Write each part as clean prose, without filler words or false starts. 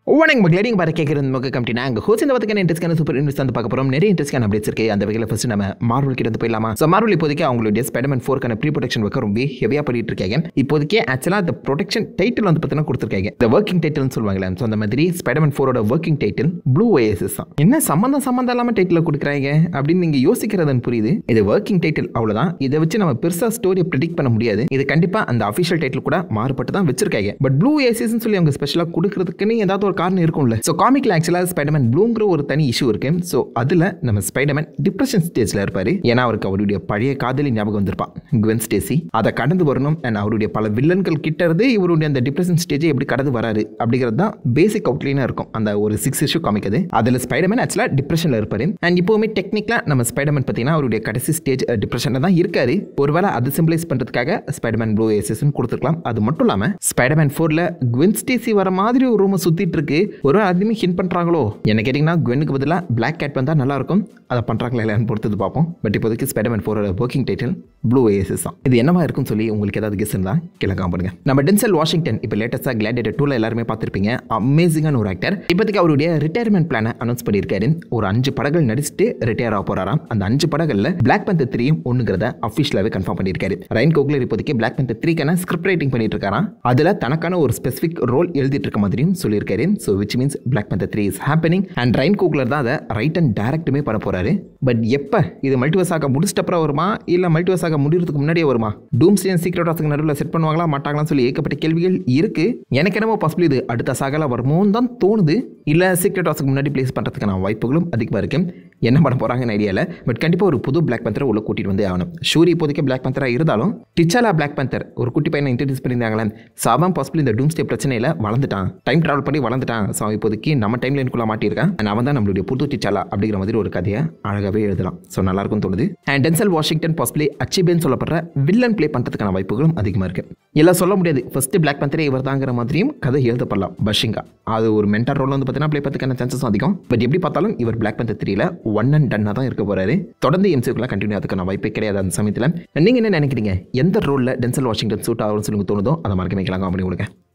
வணக்கம் மக்களே, நீங்கள் பார்த்து கேட்குறது நமக்கு கம்பெனி நாங்கள் ஹோஸ் இந்த பார்த்துக்கான இன்ட்ரெஸ்டான சூப்பர் இன்ட்ரெஸ்ட் வந்து பார்க்க போகிறோம். நிறைய இன்ட்ரெஸ்டான அப்டேட்ஸ் இருக்குது. அந்த வகையில் ஃபஸ்ட்டு நம்ம மார்வல் கிட்ட வந்து போயிடலாமா? ஸோ மார்வல் இப்போதைக்கு அவங்களுடைய ஸ்பைடர்மேன் 4 ப்ரீ ப்ரொடக்ஷன் ஒர்க் ரொம்ப ஹெவியாக பண்ணிட்டு இருக்காங்க. இப்போதைக்கு ஆக்சுவலாக அந்த ப்ரொடக்ஷன் டைட்டில் வந்து பார்த்தீங்கன்னா கொடுத்துருக்காங்க. இந்த ஒர்க்கிங் டைட்டில்னு சொல்லுவாங்களே, ஸோ அந்த மாதிரி Spiderman 4 working title blue OSS தான். என்ன சம்மந்தம் இல்லாமல் டைட்டில் கொடுக்குறாங்க அப்படின்னு நீங்கள் யோசிக்கிறதுன்னு புரியுது. இது ஒர்க்கிங் டைட்டில் அவ்வளோதான். இதை வச்சு நம்ம பெருசாக ஸ்டோரியை ப்ரெடிக்ட் பண்ண முடியாது. இது கண்டிப்பாக அந்த அஃபிஷியல் டைட்டில் கூட மாறுபட்டு தான் வச்சிருக்காங்க. பட் ப்ளூ ஓஎஸ்எஸ்ன்னு சொல்லி அவங்க ஸ்பெஷலாக கொடுக்கறதுக்குன்னு ஏதாவது ஒரு காரணம் இருக்கும்ல. ஸோ காமிக்ல ஆக்சுவலாக ஸ்பைடர்மேன் ப்ளூங்கிற ஒரு தனி இஷ்யூ இருக்கு. ஸோ அதில் நம்ம ஸ்பைடர்மேன் டிப்ரெஷன் ஸ்டேஜில் இருப்பார். ஏன்னா அவருக்கு அவருடைய பழைய காதலி ஞாபகம் வந்திருப்பான், குவென் ஸ்டேசி. அதை கடந்து வரணும் அண்ட் அவருடைய பல வில்லன்கள் கிட்ட இருந்து இவருடைய அந்த டிப்ரெஷன் ஸ்டேஜை எப்படி கடந்து வராரு அப்படிங்கிறது தான் பேசிக் அவுட்லைனாக இருக்கும். அந்த ஒரு 6 இஷ்யூ காமிக்குது. அதில் ஸ்பைடர்மேன் ஆக்சுவலாக டிப்ரெஷனில் இருப்பார். அண்ட் இப்போவுமே டெக்னிக்கலாக நம்ம ஸ்பைடர்மேன் பார்த்தீங்கன்னா அவருடைய கடைசி ஸ்டேஜ் டிப்ரெஷனில் தான் இருக்காரு. ஒருவேளை அது சிம்பிளைஸ் பண்ணுறதுக்காக ஸ்பைடர்மேன் ப்ளூ ஓஎஸ்எஸ்ன்னு கொடுத்துருக்கலாம். அது மட்டும் இல்லாமல் ஸ்பைடர்மேன் 4ல் குவென் ஸ்டேசி வர மாதிரி ஒரு ரூமை சுற்றிட்டு இருக்கு. ஒரு அதுவுமே ஹிண்ட் பண்ணுறாங்களோ என்ன கேட்டிங்கன்னா, குவெனுக்கு பதிலாக பிளாக் கேட் வந்தால் நல்லாயிருக்கும். அதை பண்ணுறாங்களா இல்லைன்னு பொறுத்து பார்ப்போம். பட் இப்போதைக்கு Spiderman 4 working title blue OSS தான். இது என்னவா இருக்குன்னு சொல்லி உங்களுக்கு ஏதாவது கெஸ் இருந்தால் கிழக்காம பண்ணுங்க. நம்ம டென்சல் வாஷிங்டன் இப்போ லேட்டஸ்ட்டாக கிளாடியேட்டர் 2ல எல்லாருமே பார்த்துருப்பீங்க. அமேசிங்கான ஒரு ஆக்டர். இப்போதைக்கு அவருடைய ரிட்டையர்மெண்ட் பிளானை அனௌன்ஸ் பண்ணியிருக்காரு. ஒரு 5 படங்கள் நடிச்சுட்டு ரிட்டையர் ஆக போறாராம். அந்த 5 படங்களில் பிளாக் பேந்தர் 3 ஒன்றுங்கிறத அஃபிஷியலாகவே கன்ஃபார்ம் பண்ணியிருக்காரு. ரைன் கோக்லர் இப்போதைக்கு பிளாக் பேந்தர் 3க்கான ஸ்கிரிப்ட் ரைட்டிங் பண்ணிட்டு இருக்காராம். அதில் தனக்கான ஒரு ஸ்பெசிஃபிக் ரோல் எழுதிட்டு இருக்க மாதிரியும் சொல்லியிருக்காரு. So which means Black Panther 3 is happening and Ryan Coogler தான் அதை ரைட் அண்ட் டைரக்டுமே பண்ண போறாரு. பட் எப்போ இது மல்டிவர்ஸ் ஆக முடிச்சிட்ட அப்புறம் வருமா இல்லை மல்டிவர்ஸ் ஆக முடிகிறதுக்கு முன்னாடியே வருமா? டூம்ஸ்டே அண்ட் சீக்ரெட் வார்ஸுக்கு நடுவில் செட் பண்ணுவாங்களா மாட்டாங்களான்னு சொல்லி ஏகப்பட்ட கேள்விகள் இருக்கு. எனக்கு என்னமோ பாசிபிள் இது அடுத்த சாகல வருமோன்னு தான் தோணுது. இல்லை சீக்ரெட் வார்ஸுக்கு முன்னாடி பிளேஸ் பண்ணுறதுக்கான வாய்ப்புகளும் அதிகமாக இருக்கு. என்ன பண்ண போறாங்கன்னு ஐடியா இல்லை. பட் கண்டிப்பாக ஒரு புது பிளாக் பேந்தரை உள்ள கூட்டிட்டு வந்து ஆகணும். ஷூரி இப்போதைக்கு பிளாக் பேந்தராக இருந்தாலும் டிச்சாலா பிளாக் பேந்தர் ஒரு குட்டி பையனை இன்ட்ரடியூஸ் பண்ணியிருந்தாங்களே. சாபம் பாசிபிள் இந்த டூம்ஸ்டே பிரச்சனையில் வளர்ந்துட்டான், டைம் ட்ராவல் பண்ணி வளர்ந்துட்டான். ஸோ இப்போதைக்கு நம்ம டைம் லைனுக்குள்ள மாட்டியிருக்கான். அவன் தான் நம்மளுடைய புது டிச்சாலா அப்படிங்கிற மாதிரி ஒரு கதையை அழகாகவே எழுதலாம். ஸோ நல்லா இருக்கும்னு தோணுது. அண்ட் டென்சல் வாஷிங்டன் பாசிபிளி அச்சிபேன்னு சொல்லப்படுற வில்லன் பிளே பண்ணுறதுக்கான வாய்ப்புகளும் அதிகமாக இருக்கு. எல்லாம் சொல்ல முடியாது. ஃபர்ஸ்ட் பிளாக் பேந்தரே இவர் தாங்கிற மாதிரியும் கதை எழுதப்படலாம். பஷிங்கா அது ஒரு மென்டர் ரோல் வந்து பார்த்தீங்கன்னா ப்ளே பண்ணுறதுக்கான சான்சஸ் அதிகம். பட் எப்படி பார்த்தாலும் இவர் பிளாக் பேந்தர் 3ல ஒன் அண்ட் டன்னாக தான் இருக்க போறாரு. தொடர்ந்து எம்சியூக்குள்ள கண்டினியூ அதுக்கான வாய்ப்பே கிடையாது. அந்த சமயத்தில் நீங்கள் என்ன நினைக்கிறீங்க? எந்த ரோலில் டென்சல் வாஷிங்டன் சூட் ஆகும்னு சொல்லி தோணுதோ அதை மறக்க வைக்கலாம் பண்ணி கொடுங்க.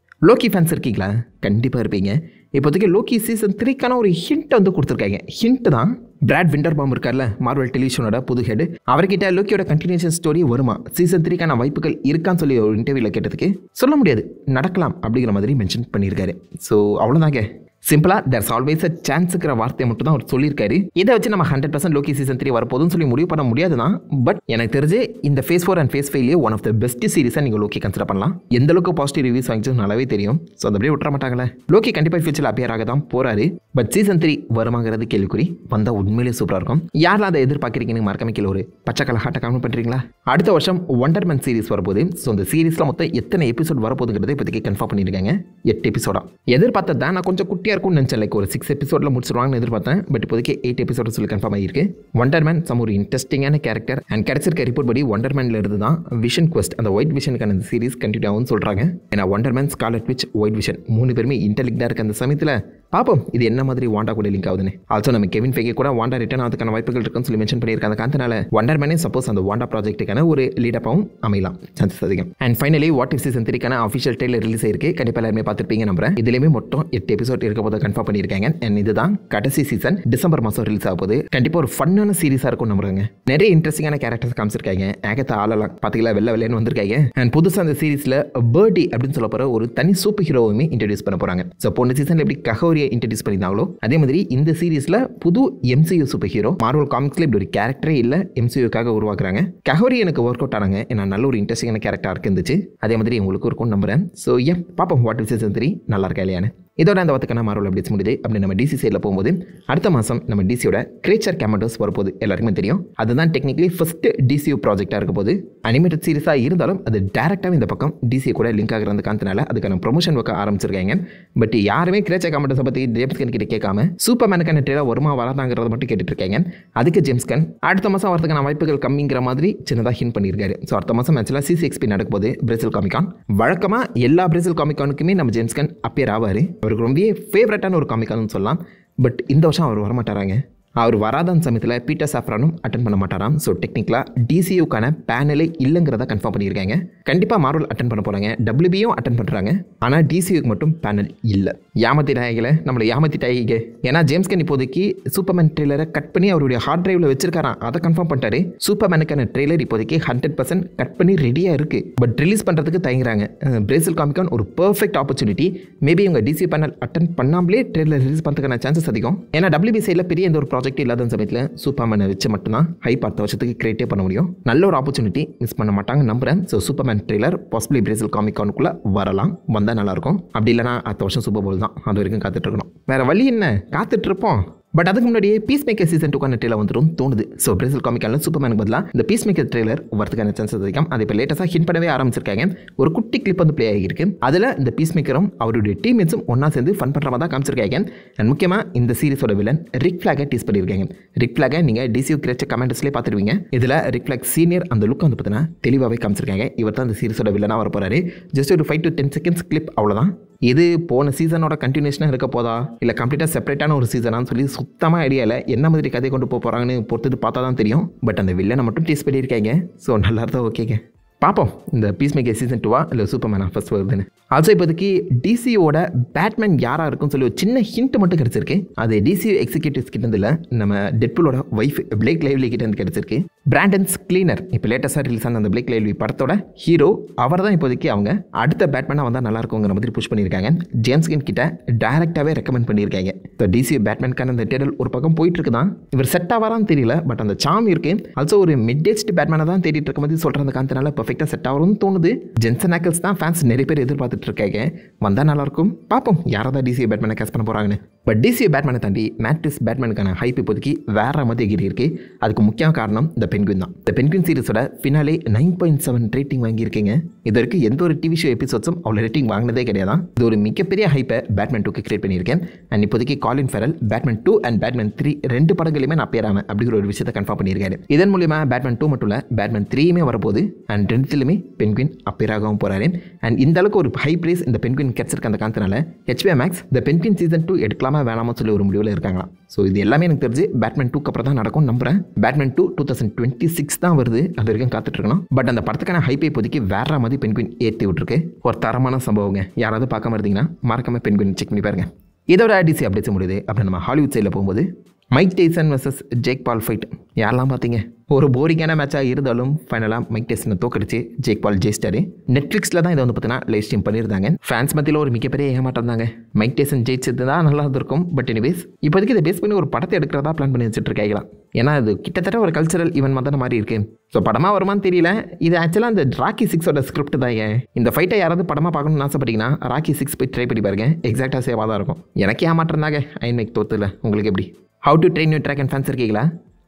லோக்கி ஃபேன்ஸ் இருக்கீங்களா? கண்டிப்பாக இருப்பீங்க. இப்போதைக்கு லோக்கி சீசன் 3க்கான ஒரு ஹிண்ட் வந்து கொடுத்துருக்காங்க. ஹிண்ட் தான் பிராட் விண்டர்பாம் இருக்கார்ல, மார்வல் டெலிவிஷனோட புது ஹெட். அவர்கிட்ட லோக்கியோட கண்டினியூஷன் ஸ்டோரி வருமா, சீசன் 3க்கான வாய்ப்புகள் இருக்கான்னு சொல்லி ஒரு இன்டர்வியூவில் கேட்டதுக்கு சொல்ல முடியாது, நடக்கலாம் அப்படிங்கிற மாதிரி மென்ஷன் பண்ணியிருக்காரு. ஸோ அவ்வளோதாங்க. சிம்பிளாக தேர்ஸ் ஆல்வேஸ் அ சான்ஸுங்கிற வார்த்தையை மட்டும் தான் அவர் சொல்லியிருக்காரு. இதை வச்சு நம்ம 100% லோக்கி சீசன் 3 வரப்போதுன்னு சொல்லி முடிவு பண்ண முடியாது தான். பட் எனக்கு தெரிஞ்சு இந்த phase 4 and phase 5 one of the best சீரிஸாக நீங்கள் லோக்கி கன்சிடர் பண்ணலாம். எந்த அளவுக்கு பாசிட்டிவ் ரிவ்யூஸ் வாங்கிச்சு நல்லாவே தெரியும். ஸோ அந்த அப்படியே விட்டுற மாட்டாங்களே. லோக்கி கண்டிப்பாக ஃபியூச்சரில் அப்பியர் ஆக தான் போறாரு. பட் சீசன் 3 வருமாங்கிறது கேள்விக்குறி. வந்தால் உண்மையிலேயே சூப்பராக இருக்கும். யாரெல்லாம் அதை எதிர்பார்க்குறீங்கன்னு மறக்காம கீழே ஒரு பச்சை கலர் ஹார்ட்டை கமெண்ட் பண்ணுறீங்களா? அடுத்த வருஷம் ஒண்டர்மேன் சீரிஸ் வரப்போகுது. ஸோ அந்த சீரிஸில் மொத்தம் எத்தனை எபிசோட் வரப்போகுதுங்கிறத இப்போதைக்கு கன்ஃபார்ம் பண்ணியிருக்காங்க. 8 எபிசோடா எதிர்பார்த்தது தான். நான் கொஞ்சம் குட்டியாக இருக்கும்னு நினச்சேன். லைக் ஒரு 6 எபிசோடில் முடிச்சிருவாங்கன்னு எதிர்பார்த்தேன். பட் இப்போதைக்கு 8 எபிசோட் சொல்லி கன்ஃபார்ம் ஆகிருக்கு. ஒண்டர்மேன் சம் ஒரு இன்ட்ரெஸ்டிங்கான கேரக்டர். அண்ட் கிடைச்சிருக்க ரிப்போர்ட் படி ஒண்டர்மேனில் இருந்து தான் விஷன் குவெஸ்ட் அந்த ஒயிட் விஷனுக்கான அந்த சீரிஸ் கண்டினியூ ஆகும்னு சொல்கிறாங்க. ஏன்னா ஒண்டர்மேன், ஸ்கார்லெட் விட்ச், ஒயிட் விஷன் 3 பேருமே இன்டெலிக்டாக இருக்க அந்த சமயத்தில் பார்ப்போம் இது என்ன மாதிரி வாண்டா கூட லிங்க் ஆகுதுன்னு. ஆல்சோ நம்ம கெவின் ஃபெய்கே கூட வாண்டா ரிட்டர்ன் ஆகிறதுக்கான வாய்ப்புகள் இருக்குன்னு சொல்லி மென்ஷன் பண்ணியிருக்காங்க. காரணத்தினால ஒண்டர்மேனே சப்போஸ் அந்த வாண்டா ப்ராஜெக்ட்டுக்கான ஒரு லீடப்பாகவும் அமையலாம், சான்சஸ் அதிகம். And finally what if season 3க்கான அஃபிஷியல் ட்ரெய்லர் ரிலீஸ் ஆயிருக்கு. கண்டிப்பாக எல்லாருமே பார்த்துருப்பீங்க நம்புறேன். இதுலேயுமே மொத்தம் 8 எபிசோட் இருக்க போது கன்ஃபார்ம் பண்ணியிருக்காங்க. அண்ட் இதுதான் கடைசி சீசன். டிசம்பர் மாதம் ரிலீஸ் ஆக போது. கண்டிப்பாக ஒரு ஃபன்னான சீரிஸாக இருக்கும் நம்புறாங்க. நிறைய இன்ட்ரெஸ்டிங்கான கேரக்டர்ஸ் காமிச்சிருக்காங்க. ஆகத்தா ஆளலாம் பார்த்தீங்களா, வெள்ளன்னு வந்திருக்காங்க. அண்ட் புதுசாக அந்த சீரிஸில் பர்டி அப்படின்னு சொல்ல போகிற ஒரு தனி சூப்பர் ஹீரோவுமே இன்ட்ரடியூஸ் பண்ண போகிறாங்க. ஸோ போன சீசனில் எப்படி கஹோரியை இன்ட்ரடியூஸ் பண்ணியிருந்தாங்களோ அதே மாதிரி இந்த சீரிஸ்ல புது MCU சூப்பர் ஹீரோ. மார்வல் காமிக்ஸ்ல இப்படி ஒரு கேரக்டரே இல்ல, MCUக்காக உருவாக்குறாங்க. கஹோரி எனக்கு ஒர்க் அவுட் ஆனாங்க. ஏன்னா நல்ல ஒரு இன்ட்ரெஸ்டிங்கான கேரக்டரா இருந்துச்சு. அதே மாதிரி உங்களுக்கு இருக்கும் நம்புறேன். ஸோ பாப்போம் வாட் இஃப் சீசன் 3 நல்லா இருக்கா இல்லையான்னு. இதோட அந்த வாரத்துக்கான மார்வல் அப்டேட்ஸ் முடியுது. அப்படி நம்ம DC சைடில் போகும்போது அடுத்த மாதம் நம்ம DCயோட கிரேச்சர் கேமண்டோஸ் வரப்போகுது. எல்லாருக்குமே தெரியும். அதுதான் டெக்னிக்கலி ஃபர்ஸ்ட் DCU ப்ராஜெக்டாக இருக்க போது. அனிமேட்டட் சீரிஸாக இருந்தாலும் அது டேரெக்டாக இந்த பக்கம் DC கூட லிங்க் ஆகிறது காரணத்தினால அதுக்கான ப்ரொமோஷன் ஒர்க் ஆரம்பிச்சிருக்காங்க. பட் யாருமே கிரேச்சர் கேமண்டோஸை பற்றி ஜேம்ஸ் கன் கிட்ட கேட்காம சூப்பர்மேனுக்கான ட்ரெய்லர் வருமா வராதாங்கிறத மட்டும் கேட்டுட்டு இருக்காங்க. அதுக்கு ஜேம்ஸ் கன் அடுத்த மாதம் வரதுக்கான வாய்ப்புகள் கம்மிங்கிற மாதிரி சின்னதாக ஹிண்ட் பண்ணியிருக்காரு. ஸோ அடுத்த மாதம் ஆக்சுவலாக CCXP நடக்கும் போது பிரேசில் காமிகான். வழக்கமாக எல்லா பிரேசில் காமிகானுக்குமே நம்ம ஜேம்ஸ் கன் அப்பியர் ஆவார். அவருக்கு ரொம்ப ஃபேவரட்டான ஒரு காமிக்கான்னு சொல்லலாம். பட் இந்த வருஷம் அவர் வரமாட்டாராங்க. அவர் வராத சமயத்தில் பீட்டர் சாஃப்ரானும் அட்டன் பண்ண மாட்டாராம். ஸோ டெக்னிக்கலாக டிசியூக்கான பேனலே இல்லைங்கிறத கன்ஃபார்ம் பண்ணியிருக்காங்க. கண்டிப்பாக மார்வல் அட்டன் பண்ண போகிறாங்க, டபிள்யூபியும் அட்டன் பண்ணுறாங்க. ஆனால் டிசியூக்கு மட்டும் பேனல் இல்லை. ஏமாத்திட்டாய்களை நம்மளை ஏமாத்திட்டாய்க. ஏன்னா ஜேம்ஸ் கன் இப்போதைக்கு சூப்பர்மேன் ட்ரெய்லரை கட் பண்ணி அவருடைய ஹார்ட் டிரைவில் வச்சிருக்காராம். அதை கன்ஃபார்ம் பண்ணிட்டாரு. சூப்பர்மேனுக்கான ட்ரெய்லர் இப்போதைக்கு 100% கட் பண்ணி ரெடியாக இருக்குது. பட் ரிலீஸ் பண்ணுறதுக்கு தயங்குறாங்க. பிரேசில் காமிக்கான் ஒரு பர்ஃபெக்ட் ஆப்பர்ச்சுனிட்டி. மேபி இவங்க டிசி பேனல் அட்டன் பண்ணாமலே ட்ரெய்லர் ரிலீஸ் பண்ணுறதுக்கான சான்சஸ் அதிகம். ஏன்னா டபிள்யூபி சைடில் பெரிய எந்த ஒரு ப்ராஜெக்ட் இல்லாத சமயத்தில் சூப்பர்மேனை வச்சு மட்டும்தான் ஹைப் அடுத்த வருஷத்துக்கு கிரியேட்டே பண்ண முடியும். நல்ல ஒரு ஆப்பர்ச்சுனிட்டி, மிஸ் பண்ண மாட்டாங்க நம்புறேன். So Superman trailer possibly Brazil காமிக்கானுக்குள்ளே வரலாம். வந்தால் நல்லாயிருக்கும். அப்படி இல்லைனா அடுத்த வருஷம் சூப்பர் போல் தான். அது வரைக்கும் காத்துட்டு இருக்கணும். வேறு வழி என்ன, காத்துட்டு இருப்போம். பட் அதுக்கு முன்னாடியே பீஸ் மேக்கர் சீசன் 2 ட்ரெய்லர் வந்துடும் தோணுது. ஸோ பிரேசில் காமிக்கானில் சூப்பர்மேனுக்கு பதிலாக இந்த பீஸ் மேக்கர் ட்ரெய்லர் வரதுக்கான சான்சஸ் அதிகம். அதை இப்போ லேட்டஸ்ட்டாக ஹிண்ட் பண்ணவே ஆரம்பிச்சிருக்காங்க. ஒரு குட்டி கிளிப் வந்து ப்ளே ஆகியிருக்கு. அதில் இந்த பீஸ் மேக்கரும் அவருடைய டீம்மேட்ஸும் ஒன்றா சேர்ந்து ஃபன் பண்ணுற மாதிரி தான் காமிச்சிருக்காங்க. அண்ட் முக்கியமாக இந்த சீரிஸோட வில்லன் ரிக் ஃப்ளாகை டீஸ் பண்ணியிருக்காங்க. ரிக் ஃப்ளாகை நீங்கள் டிசியூ கிரேச்ச கமெண்ட்ஸ்லேயே பார்த்துருவீங்க. இதில் ரிக் ஃப்ளாக் சீனியர் அந்த லுக் வந்து பார்த்தீங்கன்னா தெளிவாகவே காமிச்சிருக்காங்க. இவர் தான் இந்த சீரிஸோட வில்லனாக வர போகிறாரு. ஜஸ்ட் ஒரு 5 to 10 seconds கிளிப், அவ்வளோதான். இது போன சீசனோட கண்டினியூஷனாக இருக்க போதா இல்லை கம்ப்ளீட்டாக செப்பரேட்டான ஒரு சீசனான்னு சொல்லி சுத்தமாக ஐடியா இல்லை. என்ன மாதிரி கதை கொண்டு போகிறாங்கன்னு பொறுத்தது பார்த்தா தான் தெரியும். பட் அந்த வில்லனை மட்டும் டீஸ் பண்ணியிருக்காங்க. ஸோ நல்லா இருந்தால் ஓகேங்க. பார்ப்போம் இந்த பீஸ் மேக்கர் சீசன் 2 இல்லை சூப்பர்மேனா ஃபர்ஸ்ட் வருதுன்னு. ஆல்சோ இப்போதைக்கு டிசியோட பேட்மேன் யாராக இருக்குன்னு சொல்லி ஒரு சின்ன ஹிண்ட் மட்டும் கிடச்சிருக்கு. அது டிசி எக்ஸிக்யூட்டிவ்ஸ் கிட்டேருந்து நம்ம டெட்பூலோட ஒய்ஃப் பிளேக் லைவ்லி கிட்டேருந்து கிடச்சிருக்கு. பிராண்டன்ஸ் கிளீனர் இப்போ லேட்டஸ்ட்டாக ரிலீஸ் ஆன அந்த பிளேக் லைவ்லி படத்தோட ஹீரோ அவர் தான் இப்போதைக்கு அவங்க அடுத்த பேட்மேனாக வந்தால் நல்லா இருக்குங்கிற மாதிரி புஷ் பண்ணியிருக்காங்க. ஜேம்ஸ் கன் கிட்ட டைரெக்டாகவே ரெக்கமெண்ட் பண்ணியிருக்காங்க. ஸோ டிசி பேட்மேனுக்கான அந்த டேடல் ஒரு பக்கம் போயிட்டு இருக்கு தான். இவர் செட் ஆவாரான்னு தெரியல. பட் அந்த சாம் இருக்கு. ஆல்சோ ஒரு மிட்-ஏஜ்டு பேட்மேனை தான் தேடிட்டு இருக்க மாதிரி சொல்கிற அந்த காரணத்தினால பர்ஃபெக்டாக செட் ஆகும்னு தோணுது. ஜென்சன் ஆக்கல்ஸ் தான் ஃபேன்ஸ் நிறைய பேர் எதிர்பார்த்துட்டு இருக்காங்க. வந்தால் நல்லாயிருக்கும். பார்ப்போம் யாராவது டிசி பேட்மேனை கேஸ் பண்ண போகிறாங்கன்னு. பட் டிசி பேட்மேனை தாண்டி மேட்ரிஸ் பேட்மேனுக்கான ஹைப் இப்போதைக்கு வேற மாதிரி எகிரி இருக்கு. அதுக்கு முக்கிய காரணம் இந்த பென்குயின் தான். இந்த பென்குயின் சீரிஸோட ஃபினாலே 9.7 ரேட்டிங் வாங்கியிருக்கீங்க. இது வரைக்கும் எந்த ஒரு டிவி ஷோ எபிசோட்ஸும் அவ்வளோ ரேட்டிங் வாங்கினதே கிடையாது. இது ஒரு மிகப்பெரிய ஹைப்பை பேட்மேன் 2க்கு கிரியேட் பண்ணியிருக்கேன். அண்ட் இப்போதைக்கு காலின் ஃபெரல் பேட்மேன் 2 அண்ட் பேட்மேன் 3 ரெண்டு படங்களையுமே நான் பேராம அப்படிங்கிற ஒரு விஷயத்தை கன்ஃபார்ம் பண்ணியிருக்காரு. இதன் மூலியமா பேட்மேன் 2 மட்டும் இல்லை பேட்மேன் 3யுமே வரப்போகுது. அண்ட் ரெண்டுலையுமே பென்குயின் அப்பேராகவும் போகிறாரு. அண்ட் இந்த அளவுக்கு ஒரு ஹை பிரைஸ் இந்த பென்குயின் கிடைச்சிருக்க அந்த காரணத்தினால HBO Max இந்த பென்குயின் சீசன் 2 எடுக்கலாமா வேணாமா சொல்லி ஒரு முடிவில் இருக்காங்களா. ஸோ இது எல்லாமே எனக்கு தெரிஞ்சு பேட்மேன் 2க்கு அப்புறம் தான் நடக்கும் நம்புறேன். பேட்மேன் 2 2026 தான் வருது. அது வரைக்கும் காத்துட்டு இருக்கணும். பட் அந்த படத்துக்கான ஹைப்பை இப்போதைக்கு வேற மாதிரி பென்குயின் ஏற்றி விட்டுருக்கு. ஒரு தரமான சம்பவங்க. யாராவது பார்க்காம இருந்தீங்கன்னா மறக்காம பென்குயின் செக் பண்ணி பாருங்க. இதோட டிசி அப்டேட்ஸ் முடியுது. அப்படி நம்ம ஹாலிவுட் சைடில் போகும்போது Mike Tyson versus Jake Paul fight யாரெல்லாம் பார்த்தீங்க. ஒரு போரிங்கான மேட்சாக இருந்தாலும் ஃபைனலாக மைக் டைசனை தோக்கடிச்சு ஜேக் பால் ஜெயிச்சிட்டாரு. நெட்ஃப்ளிக்ஸில் தான் இதை வந்து பார்த்தீங்கன்னா லைவ் ஸ்ட்ரீம் பண்ணியிருந்தாங்க. ஃபேன்ஸ் மத்தியில் ஒரு மிகப்பெரிய ஏமாட்டம் தாங்க. மைக் டைசன் ஜெயிச்சது தான் நல்லா இருந்திருக்கும். பட் எனிவேஸ் இப்போதைக்கு இதை பேஸ் பண்ணி ஒரு படத்தை எடுக்கிறதா பிளான் பண்ணி வச்சுட்டு இருக்காங்களா. ஏன்னா அது கிட்டத்தட்ட ஒரு கல்ச்சரல் ஈவென்ட் மாதிரி மாதிரி இருக்கு. ஸோ படமாக வருமானு தெரியல. இது ஆக்சுவலாக அந்த ராக்கி 6ஓட ஸ்கிரிப்ட் தான். இந்த ஃபைட்டை யாராவது படமாக பார்க்கணும்னு ஆசைப்பட்டீங்கன்னா ராக்கி 6 போய் ட்ரை பண்ணி பாருங்க. எக்ஸாக்டாக சேவாக தான் இருக்கும். எனக்கு ஏமாற்றம் தாங்க. ஐன்மைக் தோத்துல உங்களுக்கு எப்படி how to train your dragon fans இருக்கீங்களா.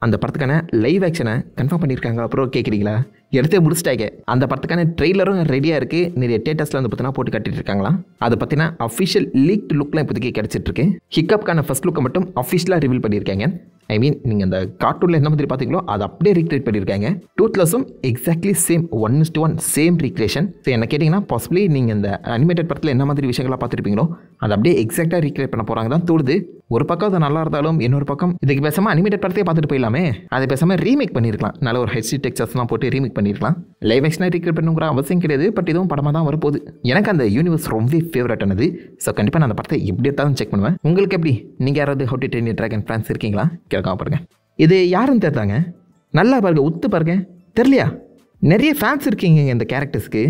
அந்த படத்துக்கான லைவ் ஆக்ஷனை கன்ஃபார்ம் பண்ணியிருக்காங்க. அப்புறம் கேட்குறீங்களா, எடுத்து முடிச்சிட்டாங்க. அந்த படத்துக்கான ட்ரெய்லரும் ரெடியாக இருக்குது. நிறைய டேட்டஸில் வந்து பார்த்தீங்கன்னா போட்டு கட்டிட்டு இருக்காங்களா. அதை பற்றினா அஃபிஷியல் லீக்ட் லுக்லாம் இப்போதைக்கு கிடச்சிட்ருக்கு. ஹிக்கப்கான ஃபர்ஸ்ட் லுக்கை மட்டும் அஃபிஷியலாக ரிவீல் பண்ணியிருக்காங்க. ஐ மீன் நீங்கள் அந்த கார்ட்டூனில் என்ன மாதிரி பார்த்தீங்களோ அதை அப்படியே ரீக்ரியேட் பண்ணியிருக்காங்க. டூத்லஸும் exactly same 1:1 same recreation. So என்ன கேட்டிங்கன்னா பாசிபிளி நீங்கள் இந்த அனிமேட்டட் படத்தில் என்ன மாதிரி விஷயங்களாக பார்த்துருப்பீங்களோ அதை அப்படியே எக்ஸாக்டாக ரீக்ரியேட் பண்ண போகிறாங்க தான் தோடுது. ஒரு பக்கம் அது நல்லா இருந்தாலும் இன்னொரு பக்கம் இதுக்கு பேசாமல் அனிமேட்டட் படத்தையே பார்த்துட்டு போயிடலாமே. அதை பேசாமல் ரீமேக் பண்ணியிருக்கலாம். நல்ல ஒரு ஹெச்டி டெக்ஸ்சர்ஸ்லாம் போட்டு ரீமேக் பண்ணியிருக்கலாம். லைவ் ஆக்ஷனாக ரீக்ரியேட் பண்ணுங்கிற அவசியம் கிடையாது. பட் இதுவும் படமாக தான் வரப்போகுது. எனக்கு அந்த யூனிவர்ஸ் ரொம்ப ஃபேவரட் ஆனது. ஸோ கண்டிப்பாக நான் அந்த படத்தை எப்படி எடுத்தாலும் செக் பண்ணுவேன். உங்களுக்கு எப்படி, நீங்கள் யாராவது how to train your dragon fans இருக்கீங்களா கேட்காம பாருங்க. இது யாருன்னு தெரிந்தாங்க, நல்லா பாருங்க, உத்து பாருங்க. தெரியலையா, நிறைய ஃபேன்ஸ் இருக்கீங்க இந்த கேரக்டர்ஸ்க்கு.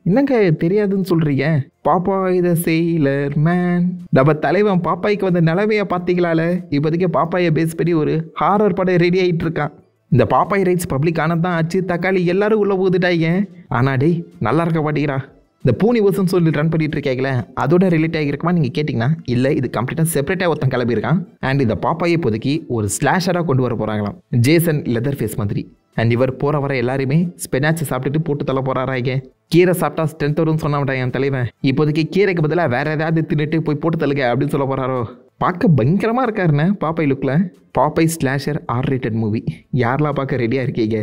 என்னங்க தெரியாதுன்னு சொல்கிறீங்க. பாப்பாய் த செயிலர் மேன். நம்ம தலைவன் பாப்பாய்க்கு வந்த நிலவையை பார்த்தீங்களால. இப்போதைக்கு பாப்பாயை பேஸ் பண்ணி ஒரு ஹாரர் படம் ரெடி ஆகிட்டு இருக்கான். இந்த பாப்பாய் ரைட்ஸ் பப்ளிக் ஆனதான் ஆச்சு. தக்காளி எல்லாரும் உள்ளே போகுதுட்டாங்க. ஆனால் டேய் நல்லா இருக்க மாட்டேங்கிறா. இந்த பூனி வருஷம் சொல்லி ரன் பண்ணிட்டு இருக்காங்களே அதோட ரிலேட் ஆகிருக்குமா நீங்கள் கேட்டிங்கன்னா இல்லை, இது கம்ப்ளீட்டாக செப்பரேட்டாக ஒருத்தன் கிளம்பியிருக்கான். அண்ட் இந்த பாப்பாயை இப்போதைக்கு ஒரு ஸ்லாஷராக கொண்டு வர போகிறாங்களாம், ஜேசன் லெதர் ஃபேஸ் மாதிரி. அண்ட் இவர் போகிற வர எல்லாருமே ஸ்பெனாச்சு சாப்பிட்டுட்டு போட்டு தள்ள போகிறாராங்க. கீரை சாப்பிட்டா ஸ்ட்ரென்த் வரும்னு சொன்ன மாட்டான் என் தலைவன். இப்போதைக்கு கீரைக்கு பதிலாக வேறு ஏதாவது தின்னுட்டு போய் போட்டு தள்ளுங்க அப்படின்னு சொல்ல போகிறாரோ. பார்க்க பயங்கரமாக இருக்காருண்ணே பாப்பாய் லுக்கில். பாப்பாய் ஸ்லாஷர் R-rated மூவி யாரெல்லாம் பார்க்க ரெடியாக இருக்கீங்க.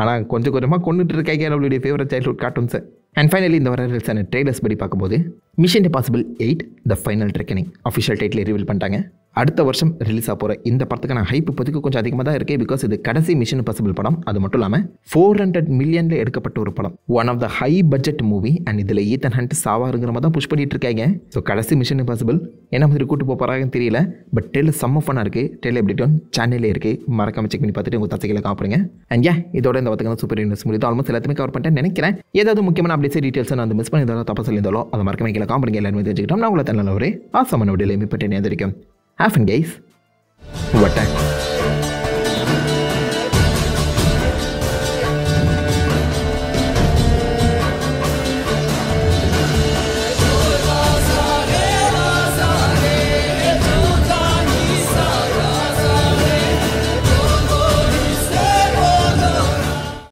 ஆனால் கொஞ்சம் கொஞ்சமாக கொண்டுட்டு இருக்காங்க நம்மளுடைய ஃபேவரட் சைல்ட்ஹுட் கார்ட்டூன்ஸை. அண்ட் ஃபைனலி இந்த வர ட்ரெய்லர்ஸ் படி பார்க்கும்போது mission impossible 8 the final reckoning official title reveal பண்ணிட்டாங்க. அடுத்த வருஷம் ரிலீஸ் ஆக போகிற இந்த படத்துக்கான ஹைப் இப்போதைக்கு கொஞ்சம் அதிகமாக தான் இருக்குது. பிகாஸ் இது கடைசி மிஷன் இம்பாசிபிள் படம். அது மட்டும் இல்லாமல் 400 மில்லியனில் எடுக்கப்பட்ட ஒரு படம். One of the high budget movie. And இதில் ஈத்தன் ஹண்ட் சாவாருங்கிற மாதிரி தான் புஷ் பண்ணிட்டு இருக்காங்க. ஸோ கடைசி மிஷன் இம்பாசிபிள் என்ன மாதிரி கூட்டு போகிறாங்கன்னு தெரியல. பட் டெய்லர் செம்ம ஃபன்னாக இருக்குது. டெய்லர் எப்படி சேனலே இருக்குது, மறக்காம செக் பண்ணி பார்த்துட்டு உங்கள் தசைகளை காப்பிடுங்க. அண்ட் இதோட இந்த படத்துக்கான சூப்பர் நியூஸ் முடியுது. ஆல்மோஸ்ட் எல்லாத்தையுமே கவர் பண்ணிட்டேன்னு நினைக்கிறேன். ஏதாவது முக்கியமான அப்டேட்ஸ் டீட்டெயில்ஸ் நான் வந்து மிஸ் பண்ணியிருந்தாலோ தப்பா சொல்லியிருந்தாலோ அதை மறக்காம கீழே காமிடுங்க. எல்லாருமே தெரிஞ்சுக்கிட்டோம். நான் உங்களை தன்னால ஒரு ஆசமான வீடியோவில் மீட் பண்ணி தெரிவிக்கும். Have fun, guys. What time?